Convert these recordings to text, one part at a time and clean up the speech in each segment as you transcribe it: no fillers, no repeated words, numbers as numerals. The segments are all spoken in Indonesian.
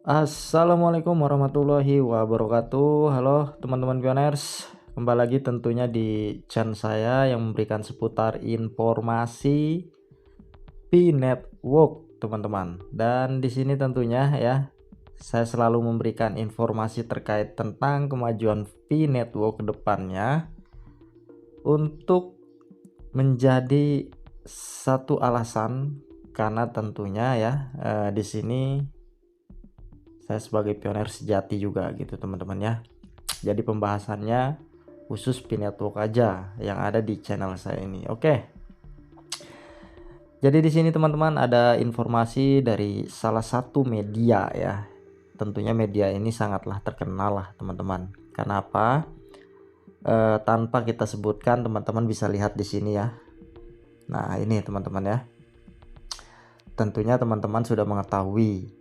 Assalamualaikum warahmatullahi wabarakatuh. Halo teman-teman pioners, kembali lagi tentunya di channel saya yang memberikan seputar informasi P-Network teman-teman. Dan di sini tentunya ya, saya selalu memberikan informasi terkait tentang kemajuan P-Network ke depannya untuk menjadi satu alasan karena tentunya ya di sini saya sebagai pioner sejati juga gitu teman-teman ya. Jadi pembahasannya khusus P-Network aja yang ada di channel saya ini. Oke. Jadi di sini teman-teman ada informasi dari salah satu media ya. Tentunya media ini sangatlah terkenal lah teman-teman. Karena apa? Tanpa kita sebutkan teman-teman bisa lihat di sini ya. Nah, ini teman-teman ya. Tentunya teman-teman sudah mengetahui.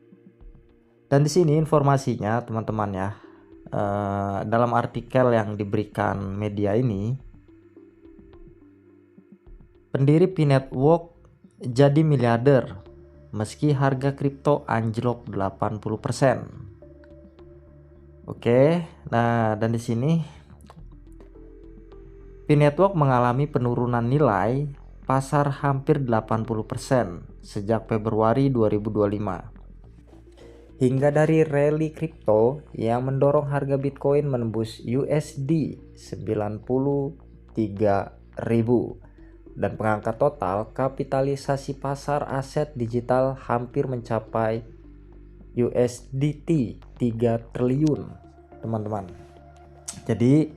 Dan di sini informasinya teman-teman ya. Dalam artikel yang diberikan media ini, pendiri P-Network jadi miliarder meski harga kripto anjlok 80%. Oke, nah dan di sini P-Network mengalami penurunan nilai pasar hampir 80% sejak Februari 2025. Hingga dari rally kripto yang mendorong harga Bitcoin menembus USD 93.000 dan pengangkat total kapitalisasi pasar aset digital hampir mencapai USDT 3 triliun teman-teman. Jadi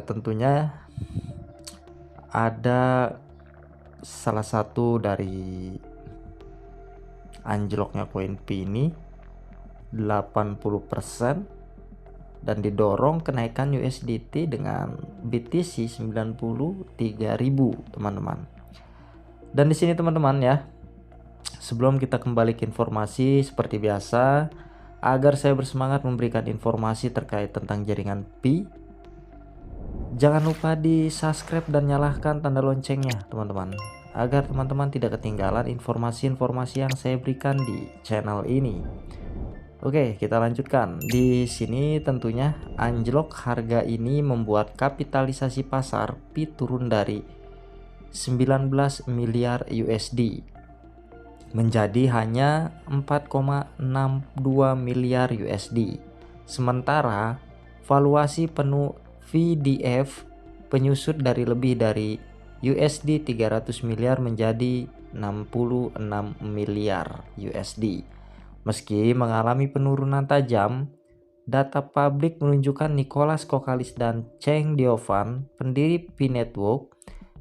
tentunya ada salah satu dari anjloknya koin P ini 80% dan didorong kenaikan USDT dengan BTC 93.000 teman-teman. Dan di sini teman-teman ya, sebelum kita kembali ke informasi seperti biasa, agar saya bersemangat memberikan informasi terkait tentang jaringan P, jangan lupa di subscribe dan nyalakan tanda loncengnya teman-teman, agar teman-teman tidak ketinggalan informasi-informasi yang saya berikan di channel ini. Oke, kita lanjutkan. Di sini tentunya anjlok harga ini membuat kapitalisasi pasar P turun dari 19 miliar USD menjadi hanya 4,62 miliar USD. Sementara valuasi penuh VDF penyusut dari lebih dari USD 300 miliar menjadi 66 miliar USD. Meski mengalami penurunan tajam, data publik menunjukkan Nicholas Kokalis dan Cheng Diovan, pendiri P-Network,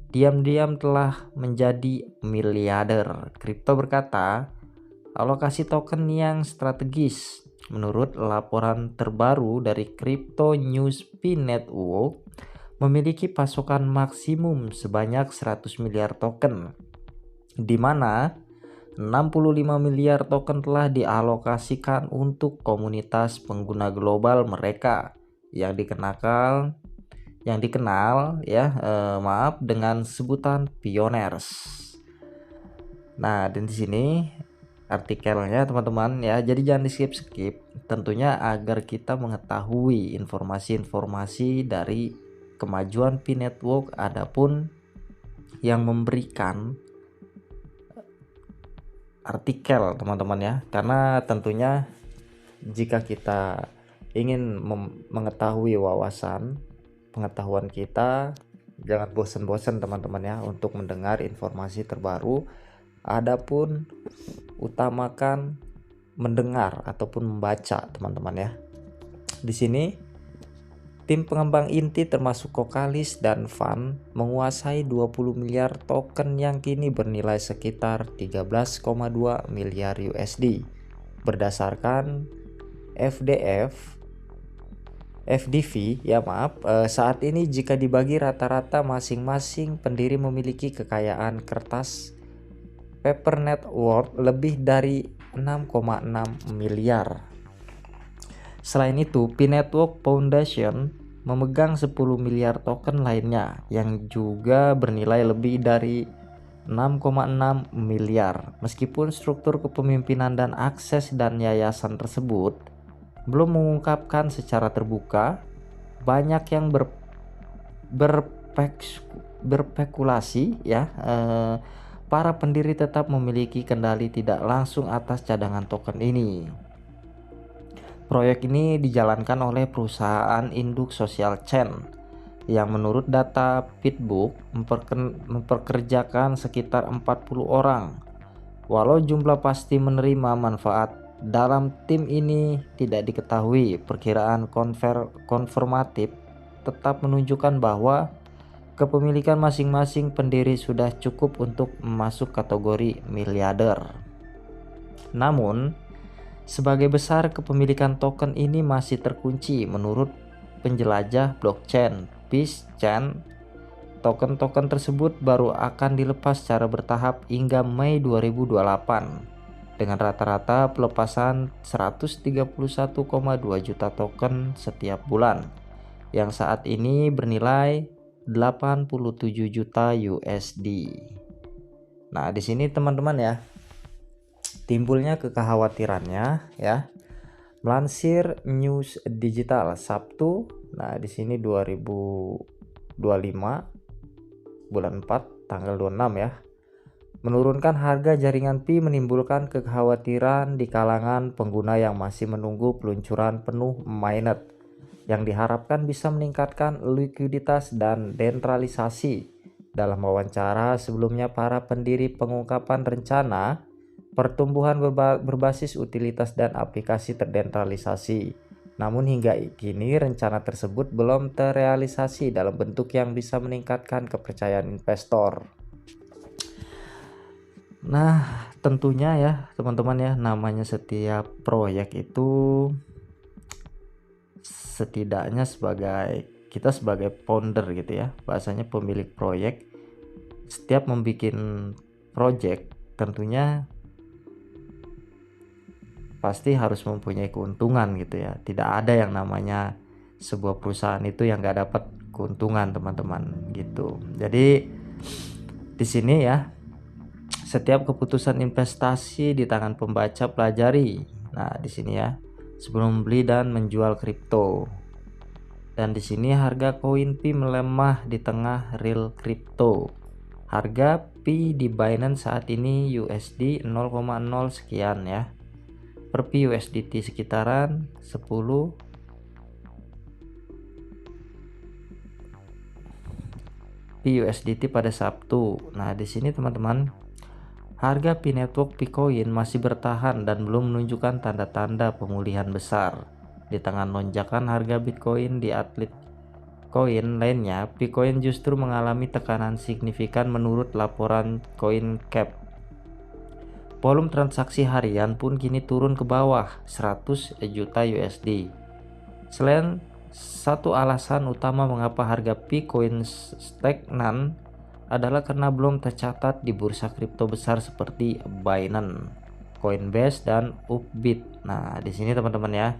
diam-diam telah menjadi miliarder. Kripto berkata, alokasi token yang strategis. Menurut laporan terbaru dari Crypto News, P-Network memiliki pasokan maksimum sebanyak 100 miliar token, di mana 65 miliar token telah dialokasikan untuk komunitas pengguna global mereka yang dikenal dengan sebutan pioners. Nah, dan di sini artikelnya teman-teman ya, jadi jangan di skip tentunya agar kita mengetahui informasi-informasi dari kemajuan P-Network, adapun yang memberikan artikel teman-teman ya, karena tentunya jika kita ingin mengetahui pengetahuan kita, jangan bosan-bosan teman-teman ya untuk mendengar informasi terbaru. Adapun utamakan mendengar ataupun membaca teman-teman ya. Di sini tim pengembang inti termasuk Kokalis dan Van menguasai 20 miliar token yang kini bernilai sekitar 13,2 miliar USD. Berdasarkan FDV saat ini jika dibagi rata-rata masing-masing pendiri memiliki kekayaan kertas paper net worth lebih dari 6,6 miliar. Selain itu, P-Network Foundation memegang 10 miliar token lainnya yang juga bernilai lebih dari 6,6 miliar. Meskipun struktur kepemimpinan dan akses dan yayasan tersebut belum mengungkapkan secara terbuka, banyak yang berspekulasi ya, para pendiri tetap memiliki kendali tidak langsung atas cadangan token ini. Proyek ini dijalankan oleh perusahaan induk Social Chain yang menurut data Pitbook memperkerjakan sekitar 40 orang. Walau jumlah pasti menerima manfaat dalam tim ini tidak diketahui, perkiraan konfirmatif tetap menunjukkan bahwa kepemilikan masing-masing pendiri sudah cukup untuk masuk kategori miliarder. Namun, sebagai besar kepemilikan token ini masih terkunci menurut penjelajah blockchain Peace Chan. Token-token tersebut baru akan dilepas secara bertahap hingga Mei 2028 dengan rata-rata pelepasan 131,2 juta token setiap bulan yang saat ini bernilai 87 juta USD. Nah, di sini teman-teman ya, timbulnya kekhawatirannya ya. Melansir News Digital Sabtu, nah di sini 2025 bulan 4 tanggal 26 ya. Menurunkan harga jaringan Pi menimbulkan kekhawatiran di kalangan pengguna yang masih menunggu peluncuran penuh mainnet yang diharapkan bisa meningkatkan likuiditas dan desentralisasi. Dalam wawancara sebelumnya, para pendiri pengungkapan rencana pertumbuhan berbasis utilitas dan aplikasi terdesentralisasi. Namun hingga kini rencana tersebut belum terrealisasi dalam bentuk yang bisa meningkatkan kepercayaan investor. Nah, tentunya ya teman-teman ya, namanya setiap proyek itu setidaknya kita sebagai founder gitu ya, bahasanya pemilik proyek, setiap membuat proyek tentunya pasti harus mempunyai keuntungan gitu ya. Tidak ada yang namanya sebuah perusahaan itu yang gak dapat keuntungan teman-teman gitu. Jadi di sini ya, setiap keputusan investasi di tangan pembaca pelajari. Nah di sini ya, sebelum beli dan menjual kripto. Dan di sini harga koin Pi melemah di tengah real kripto. Harga Pi di Binance saat ini USD 0,0 sekian ya. Per Pi USDT sekitaran 10 Pi USDT pada Sabtu. Nah, di sini teman-teman, harga Pi Network Picoin masih bertahan dan belum menunjukkan tanda-tanda pemulihan besar. Di tengah lonjakan harga Bitcoin di altcoin lainnya, Picoin justru mengalami tekanan signifikan menurut laporan CoinCap. Volume transaksi harian pun kini turun ke bawah 100 juta USD. Selain satu alasan utama mengapa harga Picoin stagnan adalah karena belum tercatat di bursa kripto besar seperti Binance, Coinbase, dan Upbit. Nah, di sini teman-teman ya,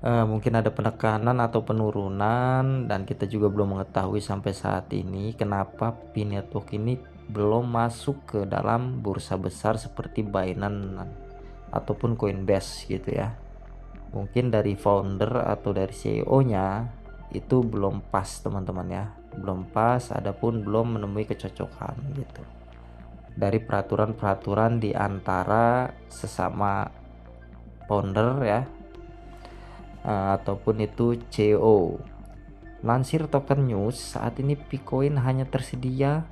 mungkin ada penekanan atau penurunan dan kita juga belum mengetahui sampai saat ini kenapa Pi Network ini belum masuk ke dalam bursa besar seperti Binance ataupun Coinbase gitu ya. Mungkin dari founder atau dari CEO-nya itu belum pas teman-teman ya, belum pas, adapun belum menemui kecocokan gitu dari peraturan-peraturan di antara sesama founder ya, ataupun itu CEO. Lansir Token News, saat ini Picoin hanya tersedia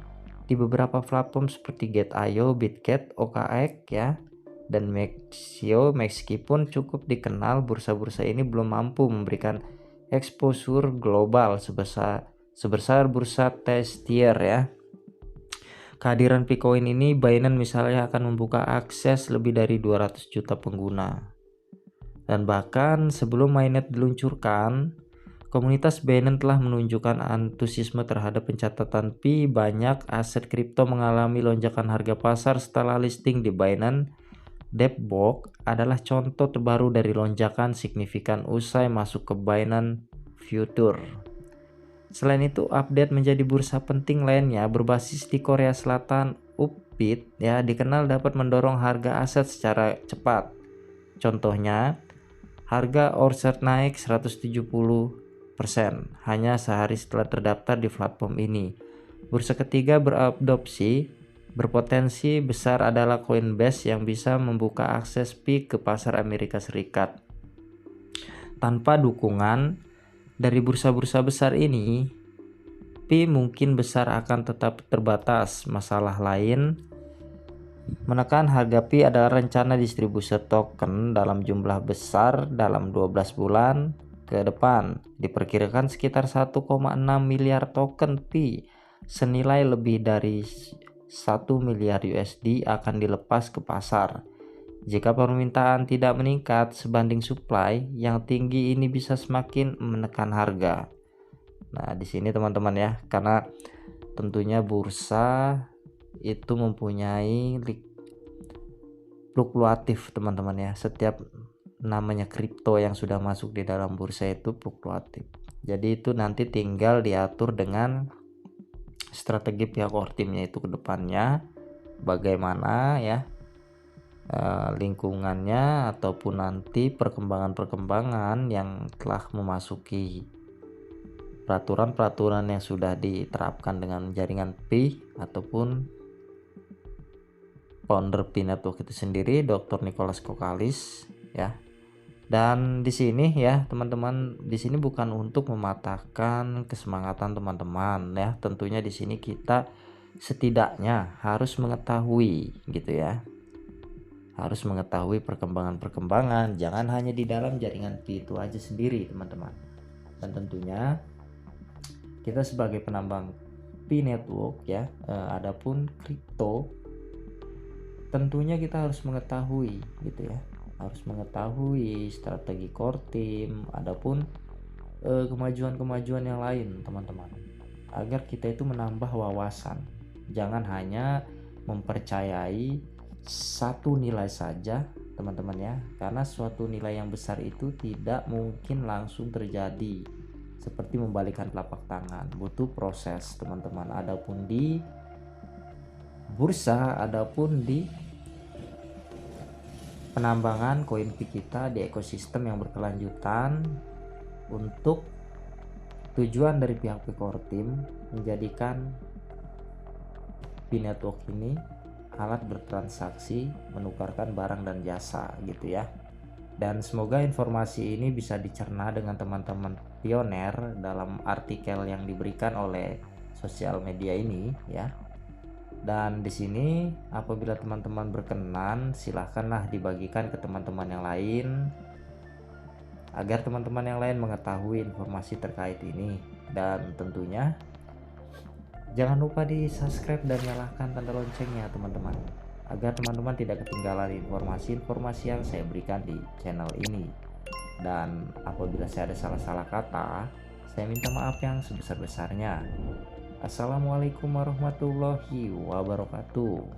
di beberapa platform seperti Gate.io, Bitget, OKX ya, dan Mexio. Meskipun cukup dikenal, bursa-bursa ini belum mampu memberikan exposure global sebesar bursa testier ya. Kehadiran Picoin ini, Binance misalnya akan membuka akses lebih dari 200 juta pengguna. Dan bahkan sebelum mainnet diluncurkan, komunitas Binance telah menunjukkan antusiasme terhadap pencatatan Pi. Banyak aset kripto mengalami lonjakan harga pasar setelah listing di Binance. Depbox adalah contoh terbaru dari lonjakan signifikan usai masuk ke Binance Future. Selain itu, update menjadi bursa penting lainnya berbasis di Korea Selatan, Upbit ya dikenal dapat mendorong harga aset secara cepat. Contohnya, harga Orsat naik 170% hanya sehari setelah terdaftar di platform ini. Bursa ketiga berpotensi besar adalah Coinbase yang bisa membuka akses Pi ke pasar Amerika Serikat. Tanpa dukungan dari bursa-bursa besar ini, Pi mungkin besar akan tetap terbatas. Masalah lain menekan harga Pi adalah rencana distribusi token dalam jumlah besar dalam 12 bulan ke depan. Diperkirakan sekitar 1,6 miliar token Pi senilai lebih dari 1 miliar USD akan dilepas ke pasar. Jika permintaan tidak meningkat sebanding supply yang tinggi, ini bisa semakin menekan harga. Nah, di sini teman-teman ya, karena tentunya bursa itu mempunyai fluktuatif teman-teman ya. Setiap namanya kripto yang sudah masuk di dalam bursa itu fluktuatif. Jadi itu nanti tinggal diatur dengan strategi pihak Ortimnya itu ke depannya bagaimana ya lingkungannya ataupun nanti perkembangan-perkembangan yang telah memasuki peraturan-peraturan yang sudah diterapkan dengan jaringan Pi ataupun founder Pi Network itu sendiri, Dr. Nicholas Kokalis ya. Dan di sini ya teman-teman, di sini bukan untuk mematahkan kesemangatan teman-teman ya. Tentunya di sini kita setidaknya harus mengetahui gitu ya. Harus mengetahui perkembangan-perkembangan, jangan hanya di dalam jaringan Pi itu aja sendiri teman-teman. Dan tentunya kita sebagai penambang Pi Network ya, adapun kripto tentunya kita harus mengetahui gitu ya, harus mengetahui strategi core team, adapun kemajuan-kemajuan yang lain teman-teman, agar kita itu menambah wawasan. Jangan hanya mempercayai satu nilai saja teman-teman ya, karena suatu nilai yang besar itu tidak mungkin langsung terjadi seperti membalikkan telapak tangan, butuh proses teman-teman. Adapun di bursa, adapun di penambangan koin Pi kita di ekosistem yang berkelanjutan, untuk tujuan dari pihak Pi Core Team menjadikan Pi Network ini alat bertransaksi, menukarkan barang dan jasa gitu ya. Dan semoga informasi ini bisa dicerna dengan teman-teman pioner dalam artikel yang diberikan oleh sosial media ini ya. Dan di sini apabila teman-teman berkenan, silahkanlah dibagikan ke teman-teman yang lain agar teman-teman yang lain mengetahui informasi terkait ini. Dan tentunya jangan lupa di subscribe dan nyalakan tanda loncengnya teman-teman, agar teman-teman tidak ketinggalan informasi-informasi yang saya berikan di channel ini. Dan apabila saya ada salah-salah kata, saya minta maaf yang sebesar-besarnya. Assalamualaikum warahmatullahi wabarakatuh.